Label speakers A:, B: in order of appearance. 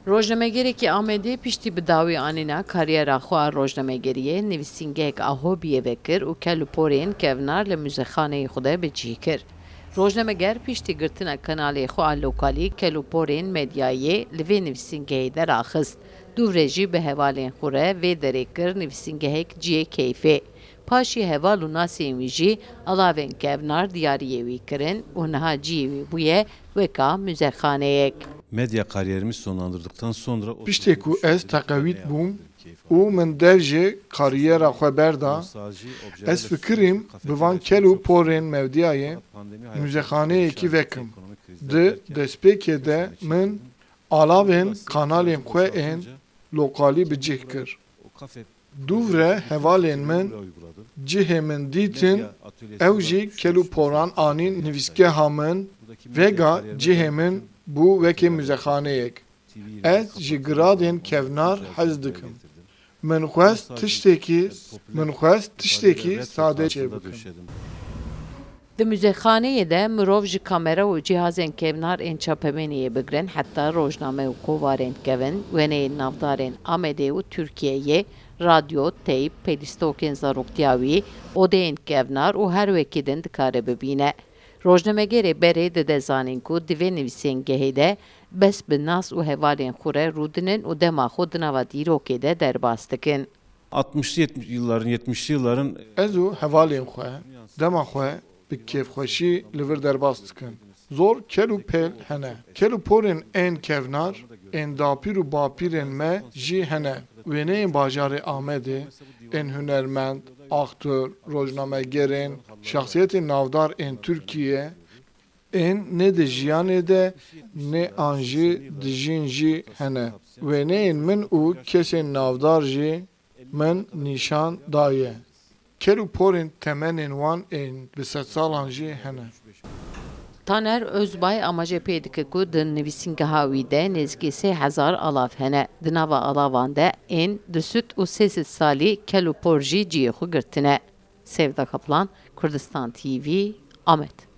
A: Rojnamegereke Amedê piştî bi dawî anîna kariyera xwe a rojnamegeriyê nivîsîngehek a hobiyê vekir û kel û porên kevnar li mûzexaneyê xwe de bicih kir. Rojnameger piştî girtina kanalê xwe a lokalî kel û porên medyayê li vê nivîsîngehê de raxist. Dûvrê jî bi hevalên xwe re vê derê kir nivîsîngehek ciyê keyfê. Paşî heval û nasên wî jî alavên kevnar diyariyê wî kirin û niha ciyê wî bûye weka mûzexaneyek.
B: Medya kariyerimi sonlandırdıktan sonra
C: Piştê ku ez teqewît bûm û min der jê kariyera xwe berda, ez fikirîm bi van kel û porên mevdiyayê mûzexaneyekî vekim. Di destpêkê de min alavên kanalên xwe ên lokalî bicih kir. Dûvre hevalên min cihê min dîtin, ew jî kel û poran anî nivîsgeha min, vega cihê min bû wekî mûzexaneyek. Ez ji giradên kevnar hez dikim. Min xwest tiştekî sade çê bikim.
A: Di mûzexaneyê de mirov ji kamera û cihazên kevnar ên çapemeniyê bigirin heta rojname û kovarên kevin, wêneyên navdarên Amedê û Tirkiyeyê, radyo, teyp, pelîstokên zaroktiya wî, odeyên kevnar û her wekî din dikare bibîne. Rojnamegerê berê dide zanîn ku di vê nivîsîngehê de bes bi nas û hevalên xwe re rûdinin û dema xwe di nava dîrokê de derbas dikin.
B: 60'lı yılların 70'li yılların
C: Ez û hevalên xwe, dema xwe bi kêfxweşî li vir derbas dikin. Zor kel û pêl hene. Kel û porên ên kevnar, ên dapîr û bapîrên me jî hene. Wêneyên bajarê Amedê, ên hunermend, aktör, rojnamegerên, şahsiyetên navdar ên Tirkiye, ên nê di jiyanê de nê an jî di jîn jî hene. Wêneyên min û kesên navdar jî min nîşan daye. Kel û porên temenên wan ên bi sed salan jî hene.
A: Taner Özbay amaje pê dike ku di nivîsîngeha wî de nêzîkî 3000 alav hene. Di nava alavan de ên di süd û 300 salî kel û por jî ciyê xwe girtine. Sevda Kaplan, Kurdistan TV, Amed.